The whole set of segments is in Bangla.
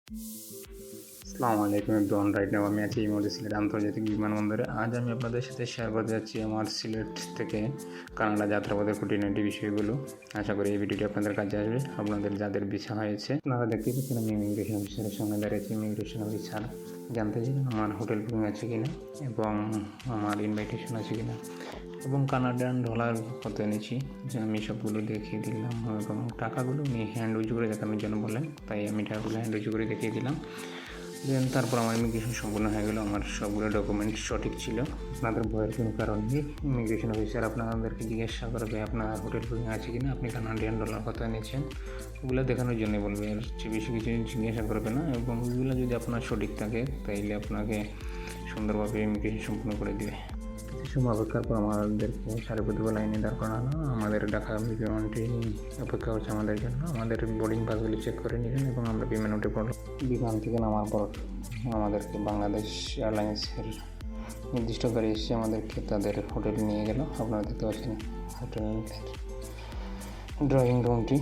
আসসালামু আলাইকুম এভরিওয়ান। রাইট নাও আমি আছি এই মুহূর্তে সিলেট আন্তর্জাতিক বিমানবন্দরে। আজ আমি আপনাদের সাথে শেয়ার করতে যাচ্ছি আমার সিলেট থেকে কানাডা যাত্রাপথের খুঁটিনাটি বিষয়গুলো। আশা করি এই ভিডিওটি আপনাদের কাছে আসবে, আপনাদের যাদের ভিসা হয়েছে। আপনারা দেখতেই পাচ্ছেন আমি ইমিগ্রেশন অফিসারের সঙ্গে দাঁড়িয়েছি। ইমিগ্রেশন অফিসার জানতে চাই আমার হোটেল বুকিং আছে কিনা এবং আমার ইনভাইটেশন আছে কিনা এবং কানাডিয়ান ডলার কত এনেছি আমি সবগুলো দেখিয়ে দিলাম এবং টাকাগুলো উনি হ্যান্ড উইচ করে দেখানোর জন্য বলেন, তাই আমি টাকাগুলো হ্যান্ড উইচ করে দেখিয়ে দিলাম। দেন তারপর আমার ইমিগ্রেশন সম্পূর্ণ হয়ে গেলো। আমার সবগুলো ডকুমেন্ট সঠিক ছিল। আপনাদের ভয়ের কোনো কারণ নেই। ইমিগ্রেশন অফিসার আপনাদেরকে জিজ্ঞাসা করবে আপনার হোটেল বুকিং আছে কিনা, আপনি কানাডিয়ান ডলার কত এনেছেন, ওগুলো দেখানোর জন্য বলবে। আর বেশি কিছু জিজ্ঞাসা করবে না এবং ওগুলো যদি আপনার সঠিক থাকে তাইলে আপনাকে সুন্দরভাবে ইমিগ্রেশন সম্পূর্ণ করে দেবে। কিছু সময় অপেক্ষার পর আমাদেরকে সারিবদ্ধ লাইনে দাঁড় করানো। আমাদের ঢাকা বিমানটি অপেক্ষা করছে আমাদের জন্য। আমাদের বোর্ডিং পাসগুলি চেক করে নিলেন এবং আমরা বিমানে উঠে পড়লাম। বিমান থেকে নামার পর আমাদেরকে বাংলাদেশ এয়ারলাইন্সের নির্দিষ্ট গাড়ি এসে আমাদেরকে তাদের হোটেলে নিয়ে গেল। আপনারা দেখতে পাচ্ছেন হোটেলের ড্রয়িং রুমটি।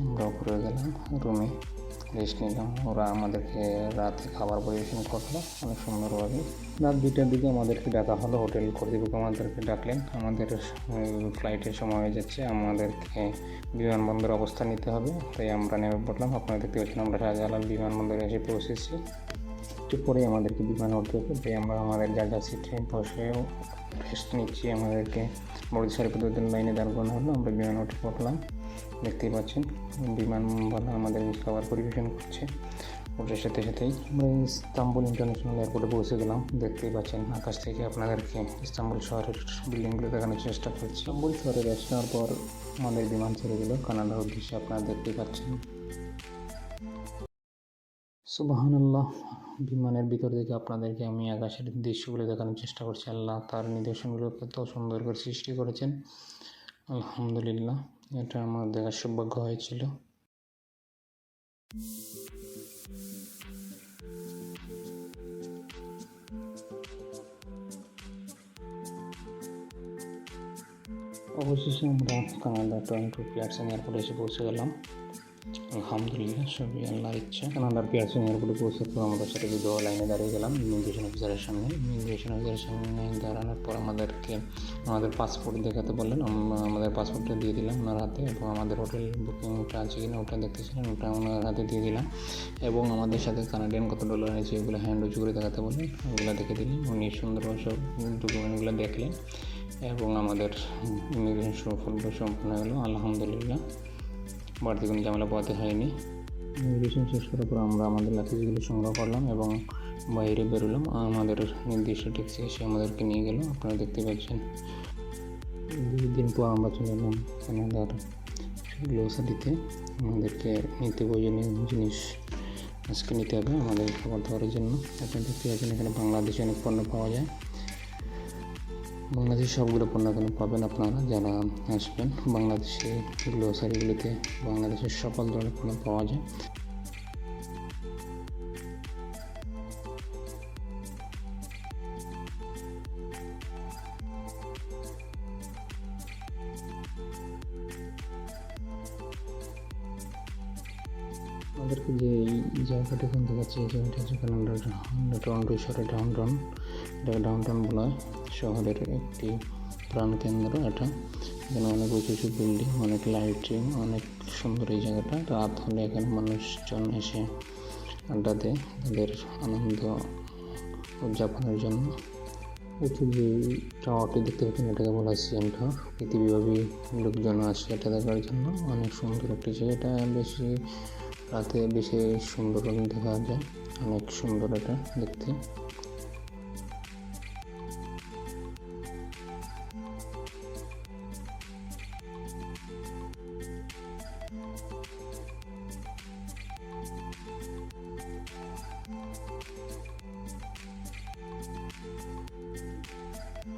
আমরা উপরে গেলাম, রুমে রেস্ট নিলাম। ওরা আমাদেরকে রাতে খাবার পরিবেশন করলো অনেক সুন্দরভাবে। রাত 2টার দিকে আমাদেরকে ডাকা হলো। হোটেল কর্তৃপক্ষ আমাদেরকে ডাকলেন। আমাদের ফ্লাইটের সময় হয়ে যাচ্ছে, আমাদেরকে বিমানবন্দরে অবস্থান নিতে হবে, তাই আমরা নেমে পড়লাম। আপনারা দেখতে পাচ্ছেন আমরা শাহজালাল বিমানবন্দরে এসে পৌঁছেছি। একটু পরে আমাদেরকে বিমান উঠতে হবে, তাই আমরা আমাদের যা সিটে বসেও রেস্ট নিচ্ছি। আমাদেরকে বড় সারিবদ্ধ লাইনে দাঁড় করানো হলো। আমরা বিমান উঠে পড়লাম। দেখতেই পাচ্ছেন বিমানবালা আমাদের খাবার পরিবেশন করছে। ওটার সাথে সাথেই আমরা ইস্তাম্বুল ইন্টারন্যাশনাল এয়ারপোর্টে পৌঁছে গেলাম। দেখতেই পাচ্ছেন আকাশ থেকে আপনাদেরকে ইস্তাম্বুল শহরের বিল্ডিংগুলো দেখানোর চেষ্টা করছি। ইস্তাম্বুল শহরে আসার পর আমাদের বিমান ছেড়ে গেল কানাডার উদ্দেশ্যে। আপনারা দেখতেই পাচ্ছেন সুবহানাল্লাহ। বিমানের ভিতর থেকে আপনাদেরকে আমি আকাশের দৃশ্যগুলো দেখানোর চেষ্টা করছি। আল্লাহ তার নিদর্শনগুলো কত সুন্দর করে সৃষ্টি করেছেন, আলহামদুলিল্লাহ। এটা আমার দেখার সৌভাগ্য হয়েছিল। অবশেষে আমরা কানাডা টরন্টো পিয়ারসন এয়ারপোর্টে এসে পৌঁছে গেলাম। আলহামদুলিল্লাহ, সবই আল্লাহর ইচ্ছা। কানাডার পিয়ারসন এয়ারপোর্টে পৌঁছার পর আমাদের সাথে ভিডিও লাইনে দাঁড়িয়ে গেলাম ইমিগ্রেশন অফিসারের সামনে। ইমিগ্রেশন অফিসারের সামনে দাঁড়ানোর পর আমাদেরকে আমাদের পাসপোর্ট দেখাতে বললেন। আমাদের পাসপোর্টটা দিয়ে দিলাম ওনার হাতে এবং আমাদের হোটেল বুকিংটা আছে কিনা ওটা দেখতেছিলেন, ওটা ওনার হাতে দিয়ে দিলাম এবং আমাদের সাথে কানাডিয়ান কত ডলার আছে ওগুলো হ্যান্ড উঁচু করে দেখাতে বললেন। ওগুলো দেখে দিলেন। উনি সুন্দরভাবে সব ডকুমেন্টগুলো দেখলেন এবং আমাদের ইমিগ্রেশন সম্পূর্ণ হলো, আলহামদুলিল্লাহ। বাড়তি কোনো ঝামেলা পোহাতে হয়নি। ইমিগ্রেশন শেষ করার পর আমরা আমাদের লাগেজগুলো সংগ্রহ করলাম এবং বাইরে বেরোলাম। আমাদের নির্দিষ্ট ট্যাক্সি এসে আমাদেরকে নিয়ে গেল। আপনারা দেখতে পাচ্ছেন 2 দিন পর আমরা চলে এলাম কানাডার গ্লোসারিতে। আমাদেরকে নিত্য প্রয়োজনীয় জিনিস আজকে নিতে হবে আমাদের খাবার দাবারের জন্য। আপনারা দেখতে পাচ্ছেন এখানে বাংলাদেশে অনেক পণ্য পাওয়া যায়। বাংলাদেশের সবগুলো পণ্য এখানে পাবেন আপনারা যারা আসবেন। বাংলাদেশে গ্লোসারিগুলিতে বাংলাদেশের সকল ধরনের পণ্য পাওয়া যায়। আমাদেরকে যে জায়গাটা এখান দেখাচ্ছে এই জায়গাটা হচ্ছে কানাডার টরন্টো শহরের ডাউনটাউন। এটাকে ডাউনটাউন বলা হয়, শহরের একটি প্রাণকেন্দ্র এটা। এখানে অনেক উঁচু উঁচু বিল্ডিং, অনেক লাইটিং, অনেক সুন্দর এই জায়গাটা। রাত হলে এখানে মানুষজন এসে আড্ডা দেয় তাদের আনন্দ উদযাপনের জন্য। উঁচু যে টাওয়ারটি দেখতে পাচ্ছেন এটাকে বলা হয় সিএম টাওয়ার। পৃথিবীব্যাপী লোকজন আসে এটা দেখার জন্য। অনেক সুন্দর একটি জায়গা। এটা বেশি রাতে বেশি সুন্দর দেখা যায়, অনেক সুন্দর এটা দেখতে।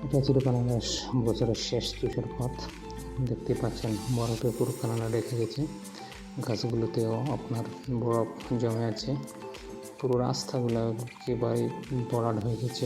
এটা ছিল কানাডার বছরের শেষ তুষারপাত। দেখতে পাচ্ছেন বরফে পুরো কানাডা রেখে গেছে। গাছগুলোতেও আপনার বরফ জমে আছে। পুরো রাস্তাগুলো একেবারে ভরাট হয়ে গেছে।